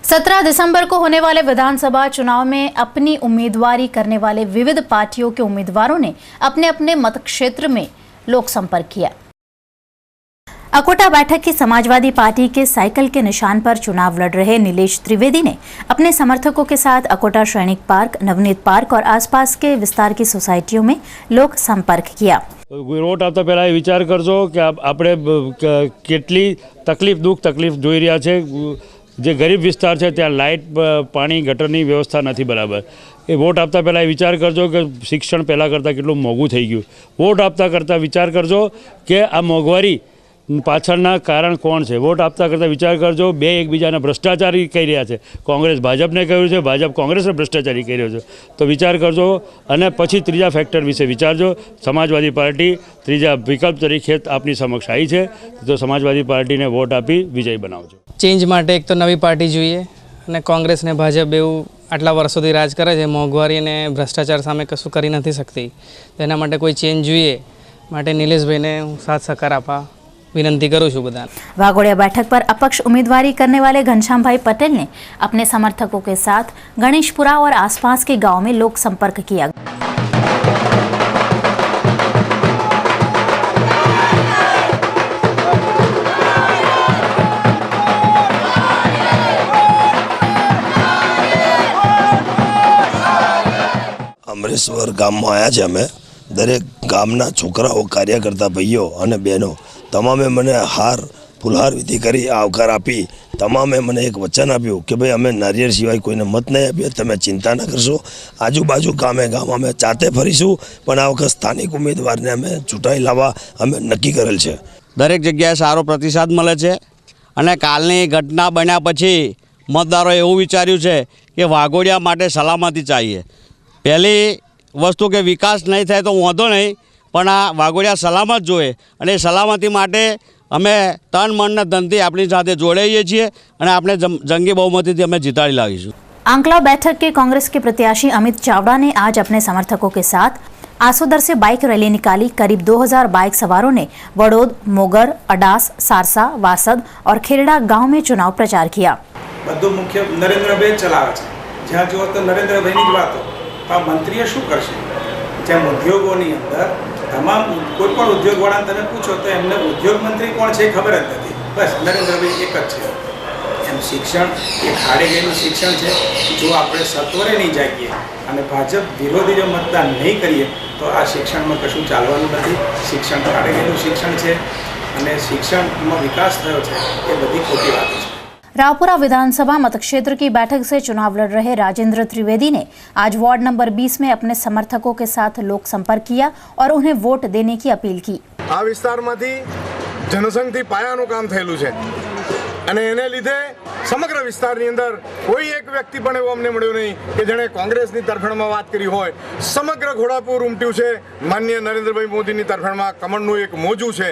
17 दिसंबर को होने वाले विधानसभा चुनाव में अपनी उम्मीदवारी करने वाले विविध पार्टियों के उम्मीदवारों ने अपने अपने मतक्षेत्र में लोक संपर्क किया। अकोटा बैठक की समाजवादी पार्टी के साइकिल के निशान पर चुनाव लड़ रहे नीलेश त्रिवेदी ने अपने समर्थकों के साथ अकोटा सैनिक पार्क, नवनीत पार्क और आसपास के विस्तार की सोसाइटियों में लोक संपर्क किया। वोट आपता पहला विचार करजो कि આપણે કેટલી તકલીફ જોઈ રહ્યા છે। જે ગરીબ વિસ્તાર છે ત્યાં લાઇટ, પાણી, ગટરની વ્યવસ્થા નથી બરાબર। એ વોટ આપતા પહેલાં વિચાર કરજો કે શિક્ષણ પહેલાં કરતાં કેટલું મોંઘું થઈ ગયું। વોટ આપતા કરતાં વિચાર કરજો કે આ મોંઘવારી પાછળના કારણ કોણ છે। વોટ આપતા કરતાં વિચાર કરજો બે એકબીજાને ભ્રષ્ટાચારી કહી રહ્યા છે। કોંગ્રેસ ભાજપને કહ્યું છે, ભાજપ કોંગ્રેસને ભ્રષ્ટાચારી કહી રહ્યો છે। તો વિચાર કરજો અને પછી ત્રીજા ફેક્ટર વિશે વિચારજો। સમાજવાદી પાર્ટી ત્રીજા વિકલ્પ તરીકે આપની સમક્ષ આવી છે, તો સમાજવાદી પાર્ટીને વોટ આપી વિજય બનાવજો। चेंज माटे एक तो नवी पार्टी જોઈએ અને કોંગ્રેસ ને ભાજપ બેઉ આટલા વર્ષોથી રાજ કરે છે, મોંઘવારી અને ભ્રષ્ટાચાર સામે કશું કરી નથી શકતી। તેના માટે કોઈ ચેન્જ જોઈએ માટે નિલેશભાઈને હું સાથ સહકાર આપવા विनती करूँ छूँ बधाने। वाघोड़िया बैठक पर अपक्ष उम्मीदवारी करने वाले घनश्याम भाई पटेल ने अपने समर्थकों के साथ गणेशपुरा और आसपास के गांव में लोक संपर्क किया। अमरेश्वर गाम में आया है। अमे दरेक गामना छोकराओ कार्यकर्ता भाईओ और बहनों तमामे मने हार फूलहार विधि करी आवकार आपी। तमामे मने एक वचन आप्यु कि भाई अमे नारिયેળ सिवाय कोईने मत नहीं आपीए, तमे चिंता न करशो। आजूबाजू गामे गाम अमे जाते फरीशुं, पण आ वखत स्थानिक उम्मीदवारने अमे चूंटाई लाववा अमे नक्की करेल छे। दरेक जग्याए सारो प्रतिसाद मळे छे अने कालनी घटना बन्या पछी मतदारोए एवुं विचार्युं छे कि वाघोड़िया माटे सलामती चाहिए। पहली वस्तु के विकास नहीं थाय तो वांधो नहीं, पण आ वाघोड़िया सलामत जोए अने सलामती माटे अमे तन मन ने धनथी आपणी साथे जोड़ाईए छीए अने आपणे जंगी बहुमतीथी अमे जीताड़ी लावीशुं। आंकला बैठक के कांग्रेस के प्रत्याशी अमित चावड़ा ने आज अपने समर्थकों के साथ आसोदर से बाइक रैली निकाली। करीब 2000 बाइक सवारों ने वडोद, मोगर, अडास, सारसा, वासद और खेरड़ा गांव में चुनाव प्रचार किया। बधुं मुख्य नरेन्द्रभाई चलावे छे, ज्यां जो तो नरेन्द्रभाईनी ज वातो तो मंत्रीए शुं करशे। जेम उद्योगोनी अंदर तमाम कोईपण उद्योगवाळाने तमे पूछो तो एमने उद्योग मंत्री कोण छे खबर ज नथी। बस नरेन्द्रभाई एक ज छे। एम शिक्षण एक हाड़े गयेલું शिक्षण छे। जो आपणे सत्वरे नहीं जागीए अने भाजप विरोधी जो मतदान नहीं करीए तो आ शिक्षण में कशुं चालवानुं नथी। शिक्षण हाड़े गयेલું शिक्षण छे अने शिक्षणमां विकास थयो छे ए बधी खोटी वातो छे। रावपुरा विधानसभा मतक्षेत्र की बैठक से चुनाव लड़ रहे राजेंद्र त्रिवेदी ने आज वार्ड नंबर 20 में अपने समर्थकों के साथ लोक संपर्क किया और उन्हें वोट देने की अपील की। आ विस्तारमांथी जनसंघथी पायानुं काम थयेलुं छे अने एने लीधे समग्र विस्तारनी अंदर कोई एक व्यक्ति पण एवो अमने मळ्यो नहीं कि जेणे कोंग्रेसनी तरफेणमां वात करी होय। समग्र घोड़ापुर उमट्युं छे। माननीय नरेन्द्रभाई मोदीनी तरफेणमां कमळनुं एक मोजું છે।